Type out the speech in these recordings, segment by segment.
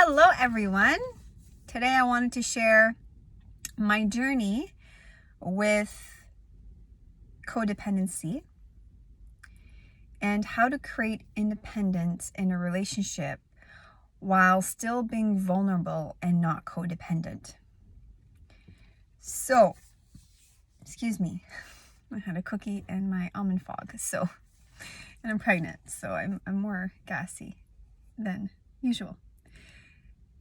Hello everyone. Today I wanted to share my journey with codependency and how to create independence in a relationship while still being vulnerable and not codependent. So, excuse me, I had a cookie and my almond fog, and I'm pregnant, so I'm more gassy than usual.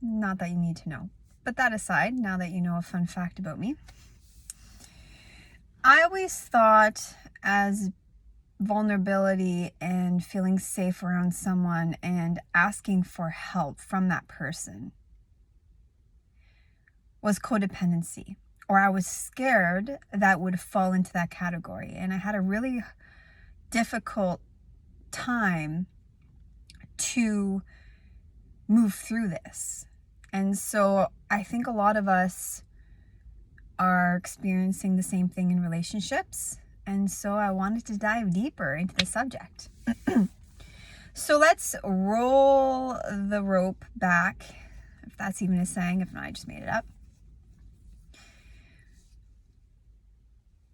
Not that you need to know. But that aside, now that you know a fun fact about me, I always thought as vulnerability and feeling safe around someone and asking for help from that person was codependency, or I was scared that would fall into that category. And I had a really difficult time to move through this. And so I think a lot of us are experiencing the same thing in relationships. And so I wanted to dive deeper into the subject. So let's roll the rope back, if that's even a saying. If not, I just made it up.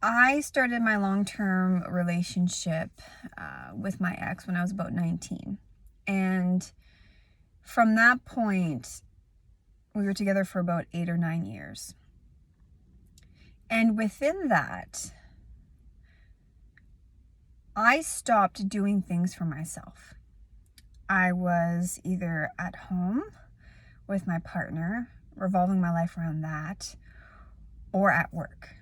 I started my long-term relationship with my ex when I was about 19. And from that point, we were together for about 8 or 9 years. And within that, I stopped doing things for myself. I was either at home with my partner, revolving my life around that, or at work.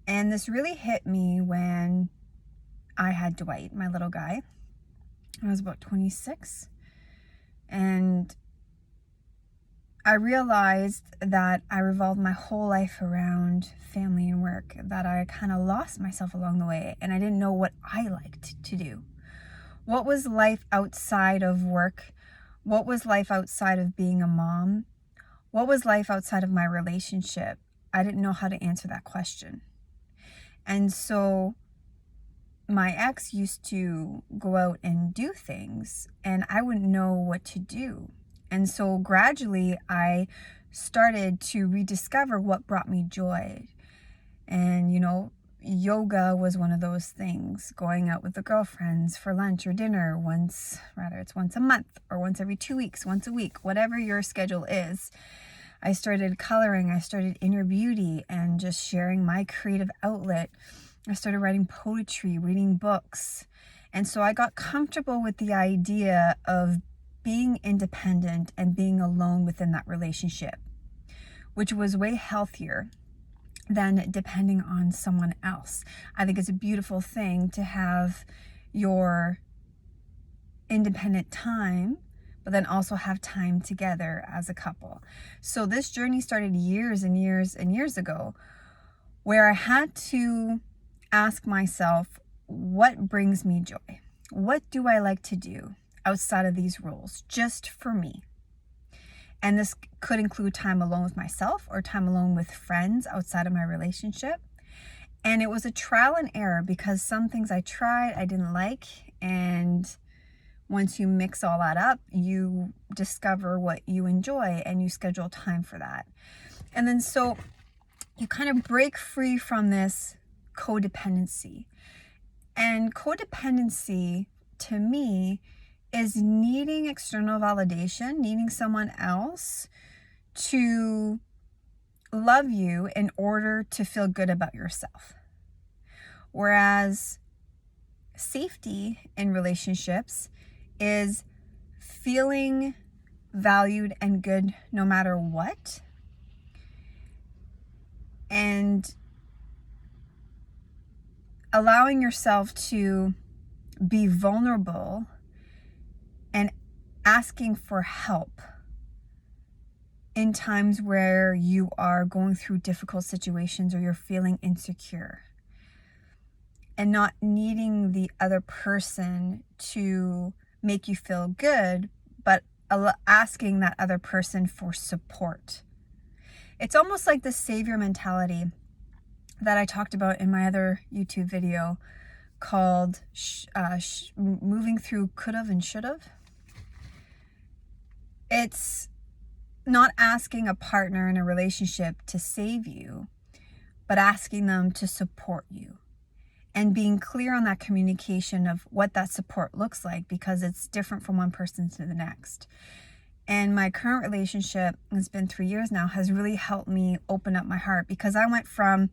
And this really hit me when I had Dwight, my little guy. I was about 26. And I realized that I revolved my whole life around family and work, that I kind of lost myself along the way, and I didn't know what I liked to do. What was life outside of work? What was life outside of being a mom? What was life outside of my relationship? I didn't know how to answer that question. And so my ex used to go out and do things, and I wouldn't know what to do. And so gradually I started to rediscover what brought me joy. And, yoga was one of those things. Going out with the girlfriends for lunch or dinner once a month or once every 2 weeks, once a week, whatever your schedule is. I started coloring, I started inner beauty and just sharing my creative outlet. I started writing poetry, reading books. And so I got comfortable with the idea of being independent and being alone within that relationship, which was way healthier than depending on someone else. I think it's a beautiful thing to have your independent time, but then also have time together as a couple. So this journey started years and years and years ago, where I had to ask myself, what brings me joy? What do I like to do outside of these rules, just for me? And this could include time alone with myself or time alone with friends outside of my relationship. And it was a trial and error, because some things I tried I didn't like. And once you mix all that up, you discover what you enjoy and you schedule time for that. And then so you kind of break free from this codependency. And codependency, to me, is needing external validation, needing someone else to love you in order to feel good about yourself. Whereas safety in relationships is feeling valued and good no matter what, and allowing yourself to be vulnerable and asking for help in times where you are going through difficult situations or you're feeling insecure, and not needing the other person to make you feel good, but asking that other person for support. It's almost like the savior mentality that I talked about in my other YouTube video called moving through could've and should've. It's not asking a partner in a relationship to save you, but asking them to support you, and being clear on that communication of what that support looks like, because it's different from one person to the next. And my current relationship, it's been 3 years now, has really helped me open up my heart, because I went from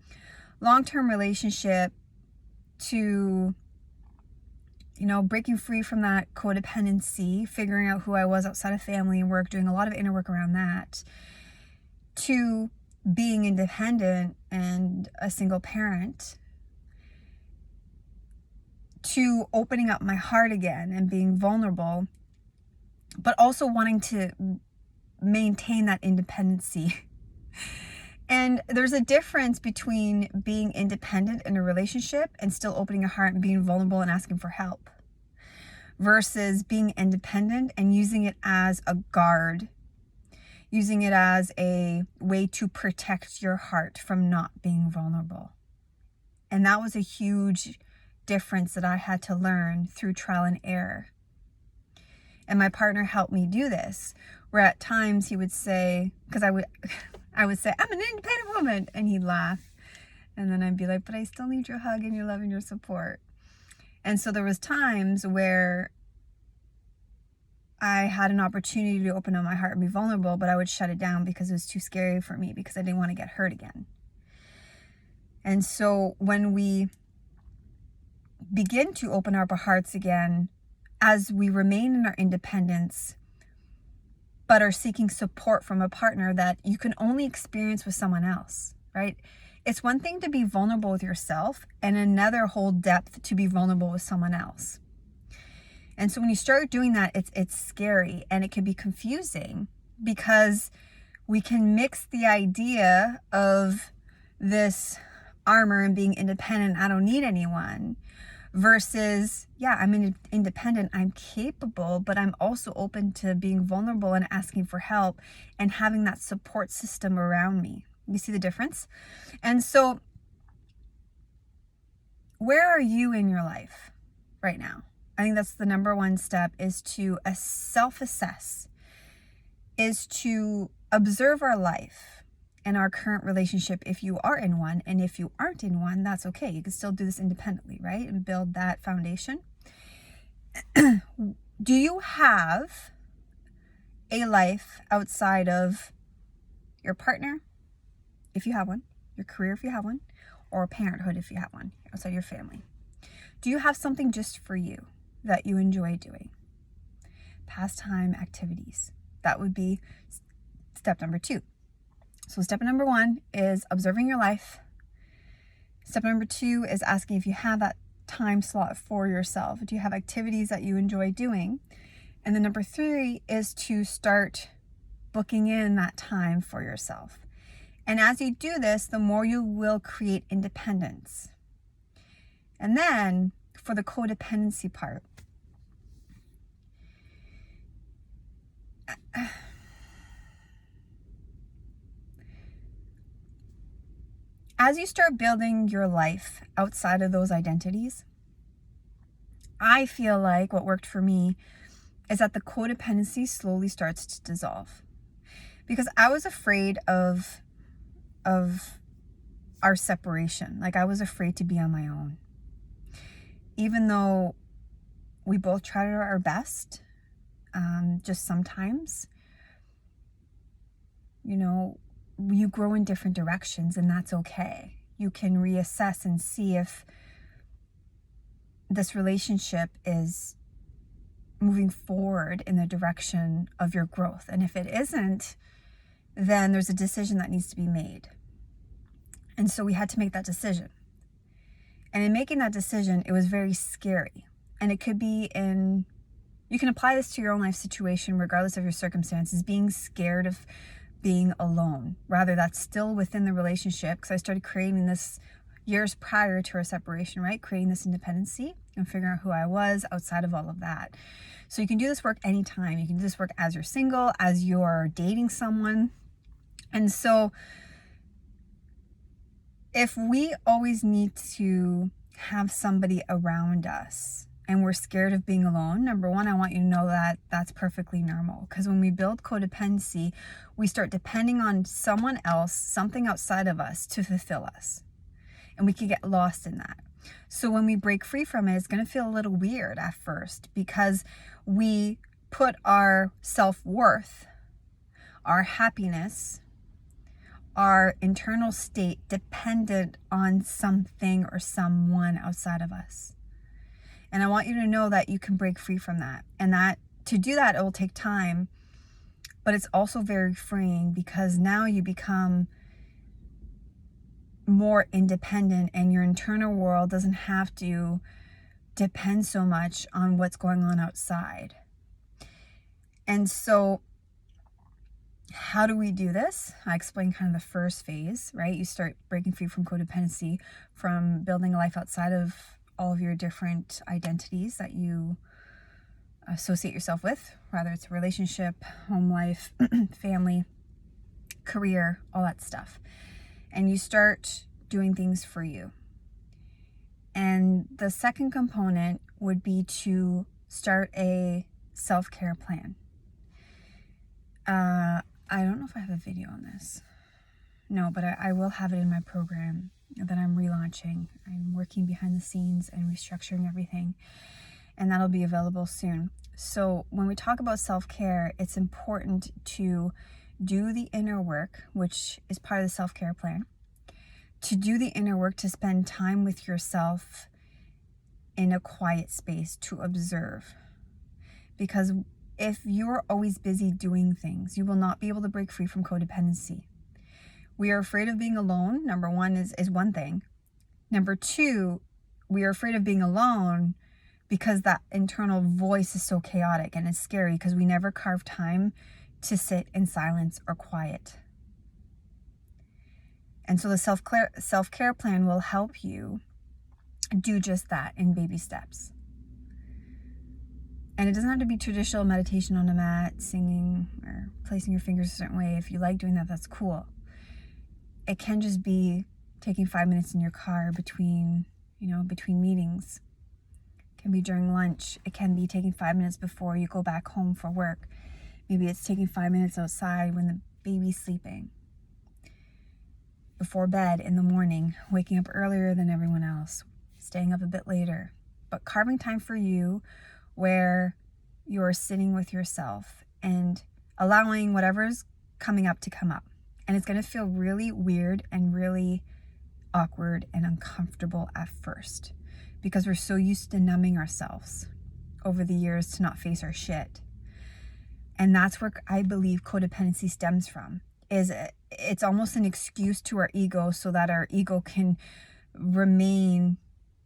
long-term relationship to, breaking free from that codependency, figuring out who I was outside of family and work, doing a lot of inner work around that, to being independent and a single parent, to opening up my heart again and being vulnerable, but also wanting to maintain that independency. And there's a difference between being independent in a relationship and still opening your heart and being vulnerable and asking for help, versus being independent and using it as a guard, using it as a way to protect your heart from not being vulnerable. And that was a huge difference that I had to learn through trial and error. And my partner helped me do this, where at times he would say, because I would say, I'm an independent woman, and he'd laugh. And then I'd be like, but I still need your hug and your love and your support. And so there was times where I had an opportunity to open up my heart and be vulnerable, but I would shut it down because it was too scary for me, because I didn't want to get hurt again. And so when we begin to open up our hearts again, as we remain in our independence, but are seeking support from a partner that you can only experience with someone else, right? It's one thing to be vulnerable with yourself, and another whole depth to be vulnerable with someone else. And so when you start doing that, it's scary, and it can be confusing, because we can mix the idea of this armor and being independent, I don't need anyone, versus, yeah, I'm independent, I'm capable, but I'm also open to being vulnerable and asking for help and having that support system around me. You see the difference? And so, where are you in your life right now? I think that's the number one step, is to self-assess, is to observe our life and our current relationship, if you are in one. And if you aren't in one, that's okay. You can still do this independently, right? And build that foundation. Do you have a life outside of your partner, if you have one, your career if you have one, or parenthood if you have one, outside your family? Do you have something just for you that you enjoy doing? Pastime activities. That would be step number 2. So step number 1 is observing your life. Step number 2 is asking if you have that time slot for yourself. Do you have activities that you enjoy doing? And then number 3 is to start booking in that time for yourself. And as you do this, the more you will create independence. And then for the codependency part, as you start building your life outside of those identities, I feel like what worked for me is that the codependency slowly starts to dissolve. Because I was afraid of our separation. Like, I was afraid to be on my own. Even though we both tried our best, just sometimes, you grow in different directions, and that's okay. You can reassess and see if this relationship is moving forward in the direction of your growth. And if it isn't, then there's a decision that needs to be made. And so we had to make that decision. And in making that decision, it was very scary. And it could be you can apply this to your own life situation, regardless of your circumstances, being scared of being alone. Rather, that's still within the relationship, because I started creating this years prior to our separation, right? Creating this independency and figuring out who I was outside of all of that. So you can do this work anytime. You can do this work as you're single, as you're dating someone. And so if we always need to have somebody around us and we're scared of being alone, number one, I want you to know that that's perfectly normal. Because when we build codependency, we start depending on someone else, something outside of us, to fulfill us. And we can get lost in that. So when we break free from it, it's going to feel a little weird at first, because we put our self-worth, our happiness, our internal state dependent on something or someone outside of us. And I want you to know that you can break free from that. And that to do that, it will take time, but it's also very freeing, because now you become more independent and your internal world doesn't have to depend so much on what's going on outside. And so how do we do this? I explained kind of the first phase, right? You start breaking free from codependency, from building a life outside of all of your different identities that you associate yourself with, whether it's a relationship, home life, family, career, all that stuff. And you start doing things for you. And the second component would be to start a self-care plan. I don't know if I have a video on this. No, but I will have it in my program that I'm relaunching. I'm working behind the scenes and restructuring everything, and that'll be available soon. So when we talk about self-care, it's important to do the inner work, which is part of the self-care plan. To do the inner work, to spend time with yourself in a quiet space, to observe. Because if you're always busy doing things, you will not be able to break free from codependency. We are afraid of being alone. Number one is one thing. Number two, we are afraid of being alone because that internal voice is so chaotic and it's scary, because we never carve time to sit in silence or quiet. And so the self-care plan will help you do just that in baby steps. And it doesn't have to be traditional meditation on a mat, singing, or placing your fingers a certain way. If you like doing that, that's cool. It can just be taking 5 minutes in your car between meetings. It can be during lunch. It can be taking 5 minutes before you go back home for work. Maybe it's taking 5 minutes outside when the baby's sleeping. Before bed in the morning, waking up earlier than everyone else, staying up a bit later. But carving time for you where you're sitting with yourself and allowing whatever's coming up to come up. And it's going to feel really weird and really awkward and uncomfortable at first, because we're so used to numbing ourselves over the years to not face our shit. And that's where I believe codependency stems from. It's almost an excuse to our ego so that our ego can remain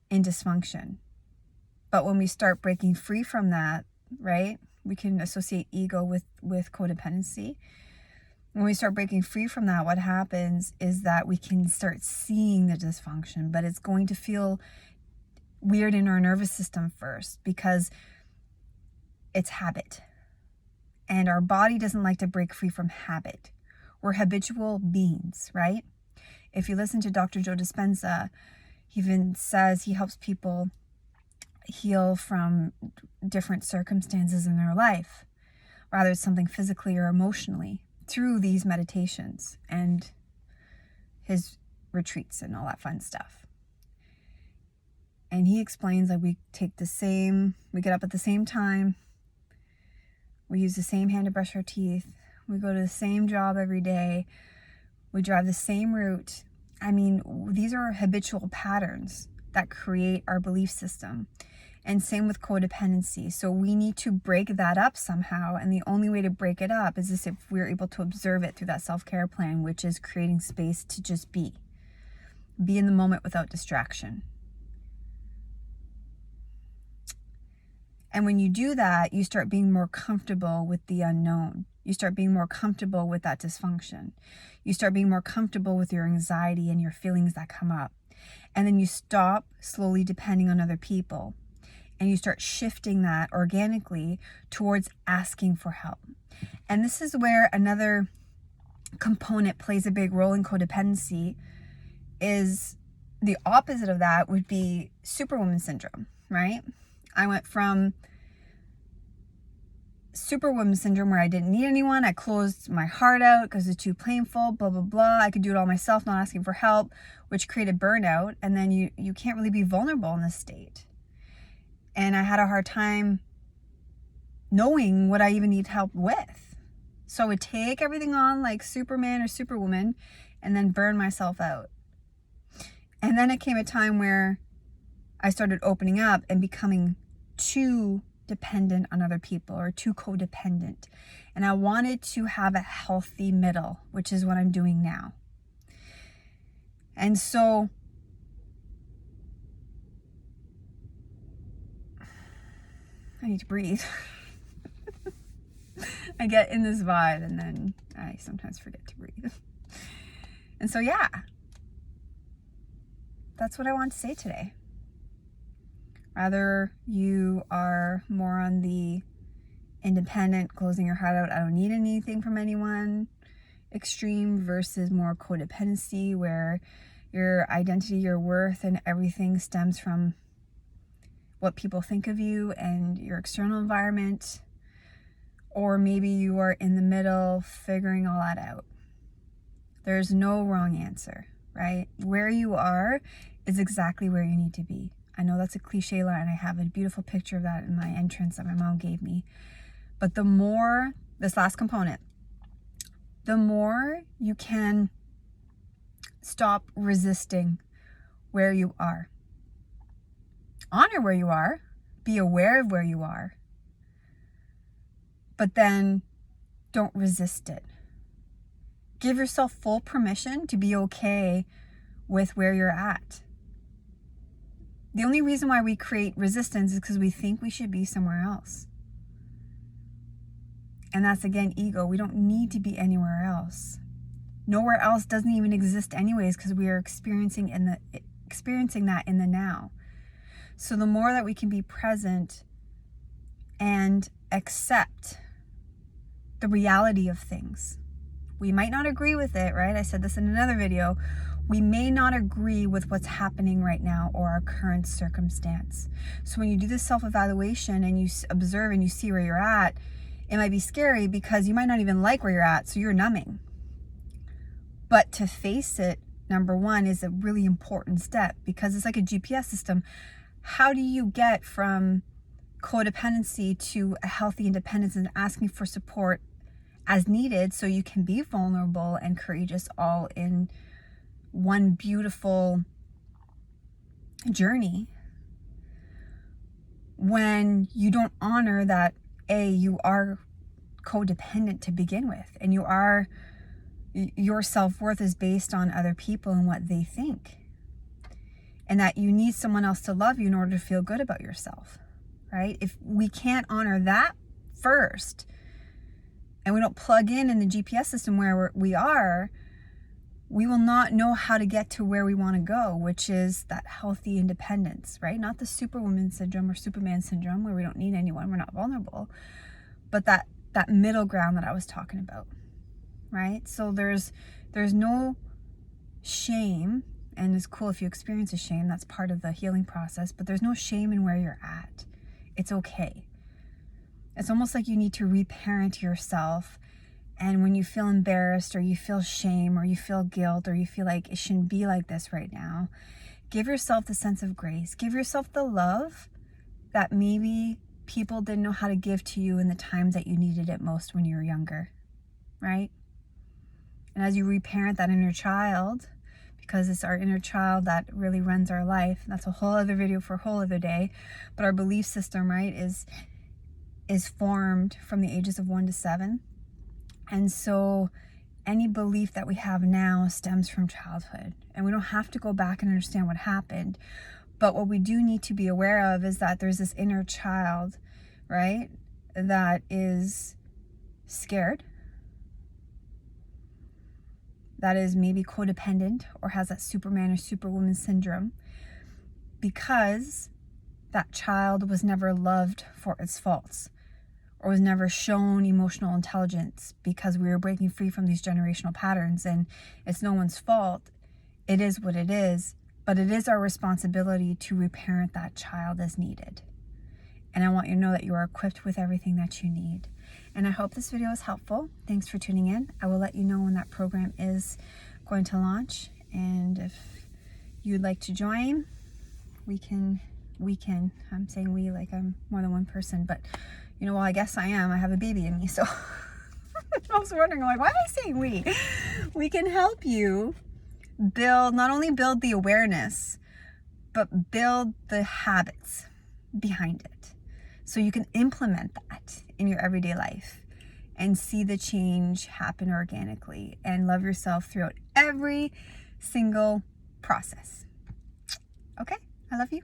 in dysfunction. But when we start breaking free from that, right, we can associate ego with codependency. When we start breaking free from that, what happens is that we can start seeing the dysfunction, but it's going to feel weird in our nervous system first, because it's habit. And our body doesn't like to break free from habit. We're habitual beings, right? If you listen to Dr. Joe Dispenza, he even says he helps people heal from different circumstances in their life, whether it's something physically or emotionally, through these meditations and his retreats and all that fun stuff. And he explains that we get up at the same time, we use the same hand to brush our teeth, we go to the same job every day, we drive the same route. I mean, these are habitual patterns that create our belief system. And same with codependency. So we need to break that up somehow. And the only way to break it up is if we're able to observe it through that self-care plan, which is creating space to just be in the moment without distraction. And when you do that, you start being more comfortable with the unknown. You start being more comfortable with that dysfunction. You start being more comfortable with your anxiety and your feelings that come up. And then you stop slowly depending on other people. And you start shifting that organically towards asking for help. And this is where another component plays a big role in codependency. Is the opposite of that would be Superwoman syndrome, right? I went from Superwoman syndrome where I didn't need anyone. I closed my heart out because it's too painful, blah, blah, blah. I could do it all myself, not asking for help, which created burnout. And then you can't really be vulnerable in this state. And I had a hard time knowing what I even need help with. So I would take everything on like Superman or Superwoman and then burn myself out. And then it came a time where I started opening up and becoming too dependent on other people, or too codependent. And I wanted to have a healthy middle, which is what I'm doing now. And so I need to breathe. I get in this vibe and then I sometimes forget to breathe. And so yeah, that's what I want to say today. Whether you are more on the independent, closing your heart out, I don't need anything from anyone extreme, versus more codependency, where your identity, your worth, and everything stems from what people think of you and your external environment. Or maybe you are in the middle, figuring all that out. There's no wrong answer, right? Where you are is exactly where you need to be. I know that's a cliche line. I have a beautiful picture of that in my entrance that my mom gave me. But the more, this last component, the more you can stop resisting where you are. Honor where you are. Be aware of where you are. But then don't resist it. Give yourself full permission to be okay with where you're at. The only reason why we create resistance is because we think we should be somewhere else. And that's, again, ego. We don't need to be anywhere else. Nowhere else doesn't even exist anyways, because we are experiencing that in the now. So the more that we can be present and accept the reality of things. We might not agree with it, right? I said this in another video. We may not agree with what's happening right now or our current circumstance. So when you do this self-evaluation and you observe and you see where you're at, it might be scary because you might not even like where you're at, so you're numbing. But to face it, number one, is a really important step, because it's like a GPS system. How do you get from codependency to a healthy independence and asking for support as needed so you can be vulnerable and courageous all in one beautiful journey, when you don't honor that you are codependent to begin with, and your self-worth is based on other people and what they think, and that you need someone else to love you in order to feel good about yourself, right? If we can't honor that first, and we don't plug in the GPS system where we are, we will not know how to get to where we want to go, which is that healthy independence, right? Not the Superwoman syndrome or Superman syndrome where we don't need anyone, we're not vulnerable, but that middle ground that I was talking about, right? So there's no shame, and it's cool if you experience a shame, that's part of the healing process, but there's no shame in where you're at. It's okay. It's almost like you need to reparent yourself. And when you feel embarrassed, or you feel shame, or you feel guilt, or you feel like it shouldn't be like this right now, give yourself the sense of grace. Give yourself the love that maybe people didn't know how to give to you in the times that you needed it most when you were younger, right? And as you reparent that inner child, because it's our inner child that really runs our life, and that's a whole other video for a whole other day, but our belief system, right, is formed from the ages of 1 to 7. And so any belief that we have now stems from childhood. And we don't have to go back and understand what happened. But what we do need to be aware of is that there's this inner child, right, that is scared, that is maybe codependent, or has that Superman or Superwoman syndrome, because that child was never loved for its faults, or was never shown emotional intelligence, because we were breaking free from these generational patterns. And it's no one's fault. It is what it is. But it is our responsibility to reparent that child as needed. And I want you to know that you are equipped with everything that you need. And I hope this video is helpful. Thanks for tuning in. I will let you know when that program is going to launch. And if you'd like to join, we can, I'm saying we like I'm more than one person, but you know, well, I guess I am. I have a baby in me, so I was wondering, like, why am I saying we? We can help you build, not only build the awareness, but build the habits behind it. So you can implement that in your everyday life and see the change happen organically and love yourself throughout every single process. Okay? I love you.